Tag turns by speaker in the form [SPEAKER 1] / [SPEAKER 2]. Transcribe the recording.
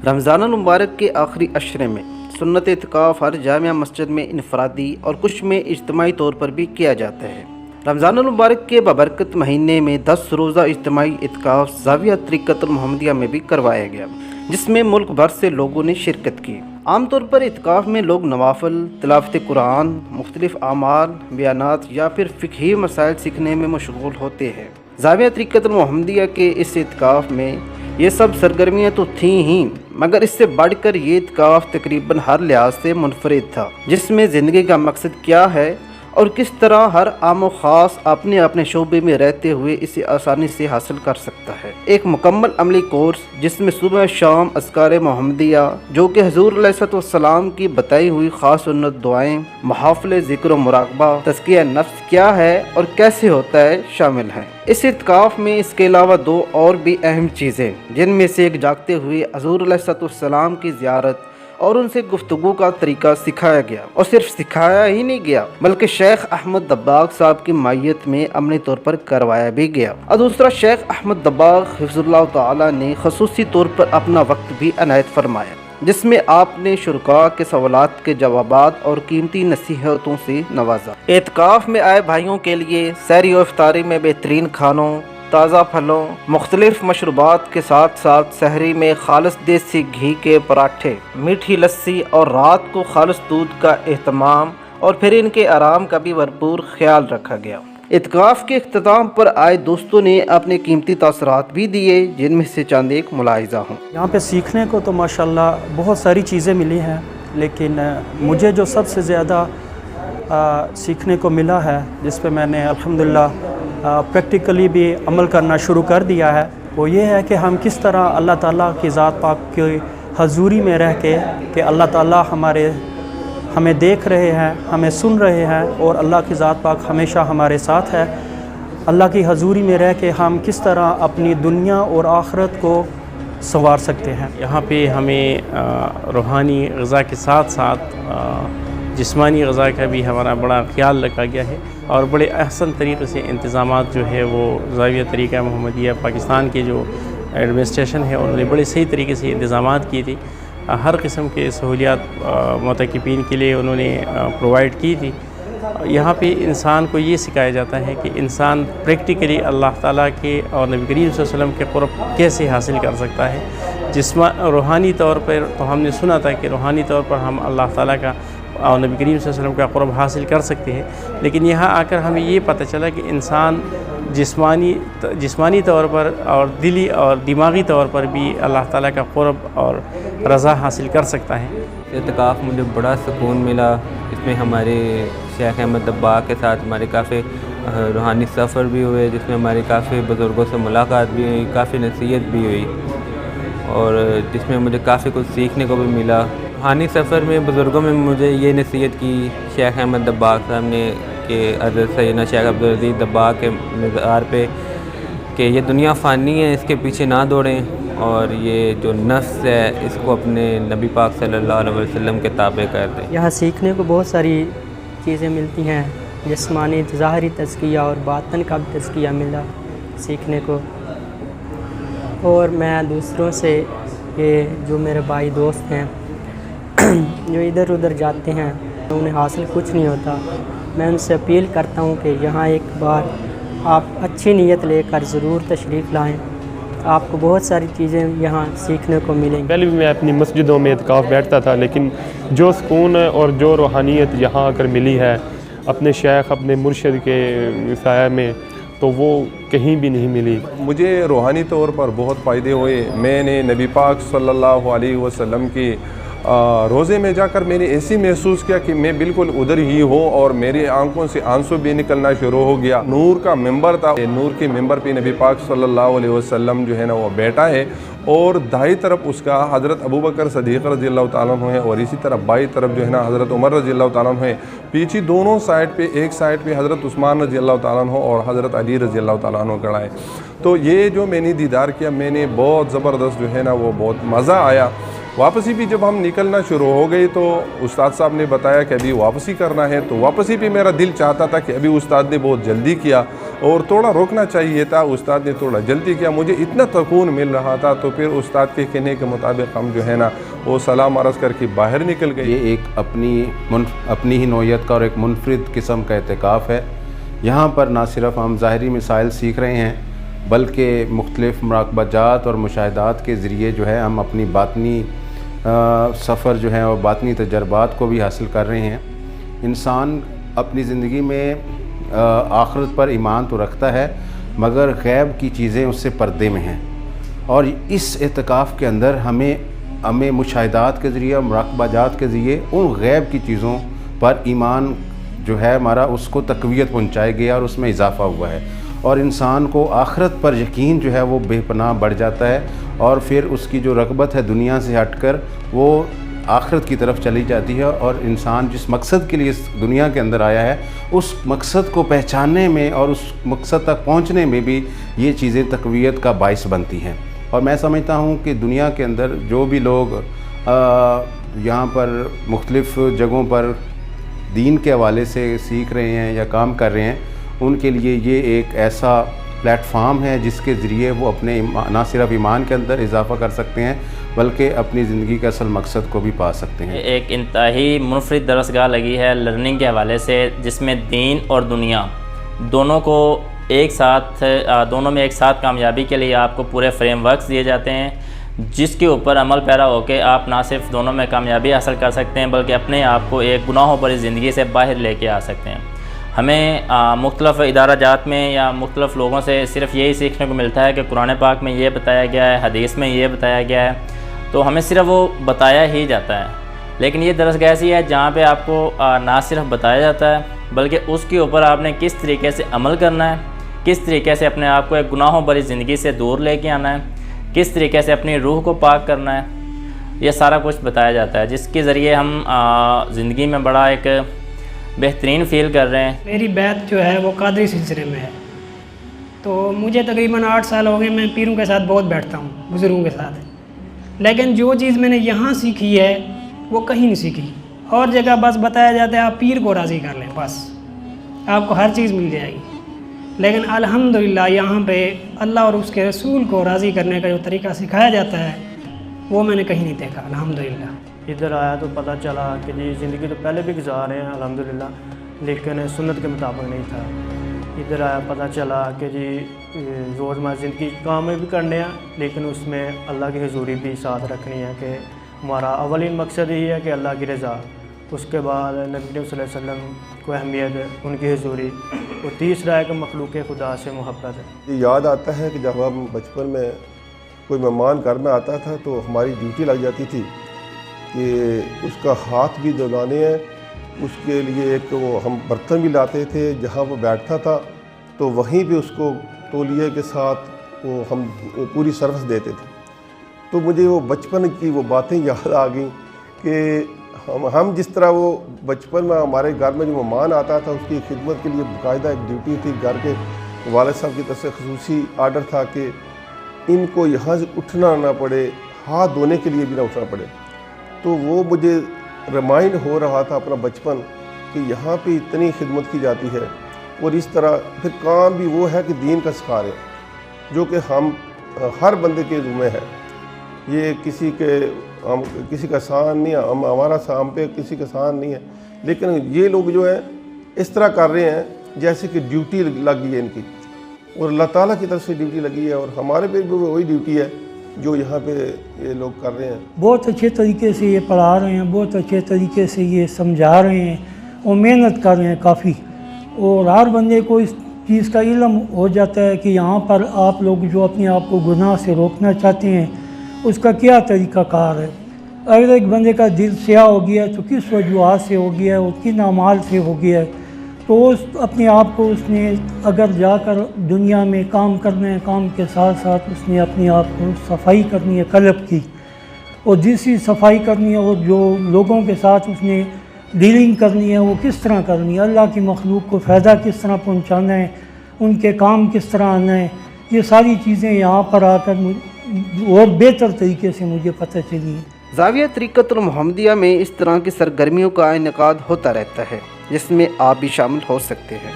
[SPEAKER 1] رمضان المبارک کے آخری عشرے میں سنت اعتکاف ہر جامع مسجد میں انفرادی اور کچھ میں اجتماعی طور پر بھی کیا جاتا ہے۔ رمضان المبارک کے بابرکت مہینے میں 10 روزہ اجتماعی اعتکاف زاویہ طریقت المحمدیہ میں بھی کروایا گیا، جس میں ملک بھر سے لوگوں نے شرکت کی۔ عام طور پر اعتکاف میں لوگ نوافل، تلاوت قرآن، مختلف اعمال، بیانات یا پھر فقہی مسائل سیکھنے میں مشغول ہوتے ہیں۔ زاویہ طریقت المحمدیہ کے اس اعتکاف میں یہ سب سرگرمیاں تو تھیں ہی، مگر اس سے بڑھ کر یہ اعتکاف تقریباً ہر لحاظ سے منفرد تھا، جس میں زندگی کا مقصد کیا ہے اور کس طرح ہر عام و خاص اپنے اپنے شعبے میں رہتے ہوئے اسے آسانی سے حاصل کر سکتا ہے۔ ایک مکمل عملی کورس جس میں صبح شام اذکار محمدیہ، جو کہ حضور علیہ الصلوۃ والسلام کی بتائی ہوئی خاص سنت دعائیں، محافل ذکر و مراقبہ، تزکیہ نفس کیا ہے اور کیسے ہوتا ہے، شامل ہیں۔ اس اعتکاف میں اس کے علاوہ 2 اور بھی اہم چیزیں، جن میں سے ایک جاگتے ہوئے حضور علیہ الصلوۃ والسلام کی زیارت اور ان سے گفتگو کا طریقہ سکھایا گیا، اور صرف سکھایا ہی نہیں گیا بلکہ شیخ احمد دباغ صاحب کی معیت میں عملی طور پر کروایا بھی گیا۔ اور دوسرا، شیخ احمد دباغ حفظ اللہ تعالی نے خصوصی طور پر اپنا وقت بھی عنایت فرمایا، جس میں آپ نے شرکاء کے سوالات کے جوابات اور قیمتی نصیحتوں سے نوازا۔ اعتکاف میں آئے بھائیوں کے لیے سحری و افطاری میں بہترین کھانوں، تازہ پھلوں، مختلف مشروبات کے ساتھ ساتھ سحری میں خالص دیسی گھی کے پراٹھے، میٹھی لسی اور رات کو خالص دودھ کا اہتمام، اور پھر ان کے آرام کا بھی بھرپور خیال رکھا گیا۔ اعتکاف کے اختتام پر آئے دوستوں نے اپنے قیمتی تاثرات بھی دیے، جن میں سے چند ایک ملاحظہ ہوں۔
[SPEAKER 2] یہاں پہ سیکھنے کو تو ماشاءاللہ بہت ساری چیزیں ملی ہیں، لیکن مجھے جو سب سے زیادہ سیکھنے کو ملا ہے، جس پہ میں نے الحمدللہ پریکٹیکلی بھی عمل کرنا شروع کر دیا ہے، وہ یہ ہے کہ ہم کس طرح اللہ تعالیٰ کی ذات پاک کی حضوری میں رہ کے کہ اللہ تعالیٰ ہمیں دیکھ رہے ہیں، ہمیں سن رہے ہیں، اور اللہ کی ذات پاک ہمیشہ ہمارے ساتھ ہے۔ اللہ کی حضوری میں رہ کے ہم کس طرح اپنی دنیا اور آخرت کو سنوار سکتے ہیں۔
[SPEAKER 3] یہاں پہ ہمیں روحانی غذا کے ساتھ ساتھ جسمانی غذا کا بھی ہمارا بڑا خیال رکھا گیا ہے، اور بڑے احسن طریقے سے انتظامات جو ہے وہ زاویہ طریقہ محمدیہ پاکستان کے جو ایڈمنسٹریشن ہے انہوں نے بڑے صحیح طریقے سے انتظامات کیے تھے۔ ہر قسم کے سہولیات معتکفین کے لیے انہوں نے پرووائڈ کی تھی۔ یہاں پہ انسان کو یہ سکھایا جاتا ہے کہ انسان پریکٹیکلی اللہ تعالیٰ کے اور نبی کریم صلی اللہ علیہ وسلم کے قرب کیسے حاصل کر سکتا ہے۔ روحانی طور پر تو ہم نے سنا تھا کہ روحانی طور پر ہم اللہ تعالیٰ کا اور نبی کریم صلی اللہ علیہ وسلم کا قرب حاصل کر سکتے ہیں، لیکن یہاں آ کر ہمیں یہ پتہ چلا کہ انسان جسمانی طور پر اور دلی اور دماغی طور پر بھی اللہ تعالیٰ کا قرب اور رضا حاصل کر سکتا ہے۔
[SPEAKER 4] اعتکاف مجھے بڑا سکون ملا، اس میں ہمارے شیخ احمد دباغ کے ساتھ ہمارے کافی روحانی سفر بھی ہوئے، جس میں ہماری کافی بزرگوں سے ملاقات بھی ہوئی، کافی نصیحت بھی ہوئی، اور جس میں مجھے کافی کچھ سیکھنے کو بھی ملا۔ روحانی سفر میں بزرگوں میں مجھے یہ نصیحت کی شیخ احمد دباغ صاحب نے کہ حضرت سیدنا شیخ عبدالعزیز دباغ کے مزار پہ کہ یہ دنیا فانی ہے، اس کے پیچھے نہ دوڑیں، اور یہ جو نفس ہے اس کو اپنے نبی پاک صلی اللہ علیہ وسلم کے تابع کر دیں۔
[SPEAKER 5] یہاں سیکھنے کو بہت ساری چیزیں ملتی ہیں، جسمانی ظاہری تزکیہ اور باطن کا بھی تزکیہ ملا سیکھنے کو، اور میں دوسروں سے یہ جو میرے بھائی دوست ہیں جو ادھر ادھر جاتے ہیں انہیں حاصل کچھ نہیں ہوتا، میں ان سے اپیل کرتا ہوں کہ یہاں ایک بار آپ اچھی نیت لے کر ضرور تشریف لائیں، آپ کو بہت ساری چیزیں یہاں سیکھنے کو ملیں گی۔
[SPEAKER 6] پہلے بھی میں اپنی مسجدوں میں اعتکاف بیٹھتا تھا، لیکن جو سکون اور جو روحانیت یہاں آ کر ملی ہے اپنے شیخ اپنے مرشد کے سایہ میں، تو وہ کہیں بھی نہیں ملی۔
[SPEAKER 7] مجھے روحانی طور پر بہت فائدے ہوئے۔ میں نے نبی پاک صلی اللہ علیہ وسلم کی روزے میں جا کر میں نے ایسی محسوس کیا کہ میں بالکل ادھر ہی ہوں، اور میری آنکھوں سے آنسو بھی نکلنا شروع ہو گیا۔ نور کا ممبر تھا، نور کے ممبر پہ نبی پاک صلی اللہ علیہ وسلم جو ہے نا وہ بیٹھا ہے، اور دائیں طرف اس کا حضرت ابوبکر صدیق رضی اللہ تعالیٰ عنہ ہے، اور اسی طرح بائیں طرف جو ہے نا حضرت عمر رضی اللہ تعالیٰ عنہ ہے۔ پیچھے دونوں سائڈ پہ، ایک سائڈ پہ حضرت عثمان رضی اللہ تعالیٰ عنہ اور حضرت علی رضی اللہ تعالیٰ عنہ کھڑا ہے۔ تو یہ جو میں نے دیدار کیا، میں نے بہت زبردست جو ہے نا وہ بہت مزہ آیا، वापसी भी जब हम निकलना शुरू हो गई तो उस्ताद साहब ने बताया कि अभी वापसी करना है, तो वापसी भी मेरा दिल चाहता था कि अभी उस्ताद ने बहुत जल्दी किया और थोड़ा रोकना चाहिए था, उस्ताद ने थोड़ा जल्दी किया। मुझे इतना सुकून मिल रहा था, तो फिर उस्ताद के कहने के मुताबिक हम जो है ना वो सलाम अर्ज़ करके बाहर निकल गए।
[SPEAKER 8] ये एक अपनी ही नौइयत का और एक मुनफरिद किस्म का एहतिकाफ़ है। यहाँ पर ना सिर्फ हम ज़ाहरी मिसाइल सीख रहे हैं, बल्कि मुख्तलिफ़ मुराक़बात और मुशाहिदात के ज़रिए जो है हम अपनी बातनी सफ़र जो है और बातनी तजर्बात को भी हासिल कर रहे हैं। इंसान अपनी ज़िंदगी में आखिरत पर ईमान तो रखता है, मगर गैब की चीज़ें उससे पर्दे में हैं, और इस एहतिकाफ़ के अंदर हमें मुशाहिदात के ज़रिए, मुराक़बात के ज़रिए उन गैब की चीज़ों पर ईमान जो है हमारा, उसको तक़वियत पहुँचाया गया और उसमें इजाफ़ा हुआ है, और इंसान को आखिरत पर यकीन जो है वो बेपनाह बढ़ जाता है, और फिर उसकी जो रग़बत है दुनिया से हटकर वो आखिरत की तरफ चली जाती है, और इंसान जिस मकसद के लिए इस दुनिया के अंदर आया है उस मकसद को पहचानने में और उस मकसद तक पहुंचने में भी ये चीज़ें तक़वियत का बाइस बनती हैं। और मैं समझता हूँ कि दुनिया के अंदर जो भी लोग यहाँ पर मुख्तलिफ़ जगहों पर दीन के हवाले से सीख रहे हैं या काम कर रहे हैं, उनके लिए ये एक ऐसा प्लेटफार्म है जिसके ज़रिए वो अपने ना सिर्फ ईमान के अंदर इजाफ़ा कर सकते हैं, बल्कि अपनी ज़िंदगी के असल मकसद को भी पा सकते हैं।
[SPEAKER 9] एक इंतहाई मुनफरिद दरसगाह लगी है लर्निंग के हवाले से, जिसमें दीन और दुनिया दोनों को एक साथ, दोनों में एक साथ कामयाबी के लिए आपको पूरे फ्रेमवर्क्स दिए जाते हैं, जिसके ऊपर अमल पैरा होकर आप ना सिर्फ दोनों में कामयाबी हासिल कर सकते हैं, बल्कि अपने आप को एक गुनाहों भरी ज़िंदगी से बाहर लेके आ सकते हैं। हमें मुख्तलिफ़ इदाराजात में या मुख्तलिफ़ लोगों से सिर्फ यही सीखने को मिलता है कि कुरान पाक में ये बताया गया है, हदीस में ये बताया गया है, तो हमें सिर्फ वो बताया ही जाता है। लेकिन ये दरसगाह ऐसी है जहाँ पे आपको ना सिर्फ बताया जाता है, बल्कि उसके ऊपर आपने किस तरीके से अमल करना है, किस तरीके से अपने आप को एक गुनाहों भरी ज़िंदगी से दूर लेके आना है, किस तरीके से अपनी रूह को पाक करना है, ये सारा कुछ बताया जाता है, जिसके ज़रिए हम ज़िंदगी में बड़ा एक बेहतरीन फ़ील कर रहे हैं।
[SPEAKER 10] मेरी बैत जो है वो कादरी सिलसिले में है, तो मुझे तकरीबन 8 साल हो गए, मैं पीरों के साथ बहुत बैठता हूँ, बुज़ुर्गों के साथ। लेकिन जो चीज़ मैंने यहाँ सीखी है वो कहीं नहीं सीखी। और जगह बस बताया जाता है आप पीर को राज़ी कर लें, बस आपको हर चीज़ मिल जाएगी। लेकिन अल्हम्दुलिल्लाह यहाँ पे अल्लाह और उसके रसूल को राज़ी करने का जो तरीका सिखाया जाता है वो मैंने कहीं नहीं देखा अल्हम्दुलिल्लाह।
[SPEAKER 2] इधर आया तो पता चला कि जी ज़िंदगी तो पहले भी गुजार रहे हैं अल्हम्दुलिल्लाह, लेकिन सुन्नत के मुताबिक नहीं था। इधर आया पता चला कि जी रोज़मर्रा ज़िंदगी काम में भी करने हैं, लेकिन उसमें अल्लाह की हुजूरी भी साथ रखनी है, कि हमारा अवलिन मकसद यही है कि अल्लाह की रज़ा, उसके बाद नबी सल्लल्लाहु अलैहि वसल्लम को अहमियत, उनकी हुजूरी, और तीसरा है कि मखलूक खुदा से मोहब्बत है।
[SPEAKER 11] ये याद आता है कि जब हम बचपन में कोई मेहमान घर में आता था तो हमारी ड्यूटी लग जाती थी कि उसका हाथ भी धुलाने हैं, उसके लिए एक वो हम बर्तन भी लाते थे, जहाँ वो बैठता था तो वहीं पे उसको तौलिए के साथ वो हम पूरी सर्विस देते थे। तो मुझे वो बचपन की वो बातें याद आ गई कि हम जिस तरह वो बचपन में हमारे घर में जो मेहमान आता था उसकी खिदमत के लिए बाकायदा एक ड्यूटी थी, घर के वालिद साहब की तरफ से ख़ुसूसी आर्डर था कि इनको यहाँ से उठना ना पड़े, हाथ धोने के लिए भी ना उठना पड़े। तो वो मुझे रिमाइंड हो रहा था अपना बचपन कि यहाँ पे इतनी खिदमत की जाती है, और इस तरह फिर काम भी वो है कि दीन का सिखा रहे हैं, जो कि हम हर बंदे के ज़िम्मे है। ये किसी का आसान नहीं है, हमारा हम पे किसी का आसान नहीं है, लेकिन ये लोग जो है इस तरह कर रहे हैं जैसे कि ड्यूटी लगी है इनकी, और अल्लाह ताला की तरफ से ड्यूटी लगी है, और हमारे पे भी वही ड्यूटी है जो यहाँ पे ये लोग कर रहे हैं।
[SPEAKER 12] बहुत अच्छे तरीके से ये पढ़ा रहे हैं, बहुत अच्छे तरीके से ये समझा रहे हैं, और मेहनत कर रहे हैं काफ़ी, और हर बंदे को इस चीज़ का इल्म हो जाता है कि यहाँ पर आप लोग जो अपने आप को गुनाह से रोकना चाहते हैं उसका क्या तरीक़ाकार है। अगर एक बंदे का दिल स्याह हो गया है तो किस वजूहत से हो गया है, और किन अमाल से हो गया है, तो उस अपने आप को उसने अगर जाकर दुनिया में काम करना है, काम के साथ साथ उसने अपने आप को सफाई करनी है कल्ब की, और जिसकी सफाई करनी है और जो लोगों के साथ उसने डीलिंग करनी है वो किस तरह करनी है, अल्लाह की मखलूक को फ़ायदा किस तरह पहुंचाना है, उनके काम किस तरह आना है, ये सारी चीज़ें यहाँ पर आकर और बेहतर तरीके से मुझे पता चली।
[SPEAKER 1] जाविया तरीक़तुल मुहम्मदिया में इस तरह की सरगर्मियों का इनेकाद होता रहता है जिसमें आप भी शामिल हो सकते हैं।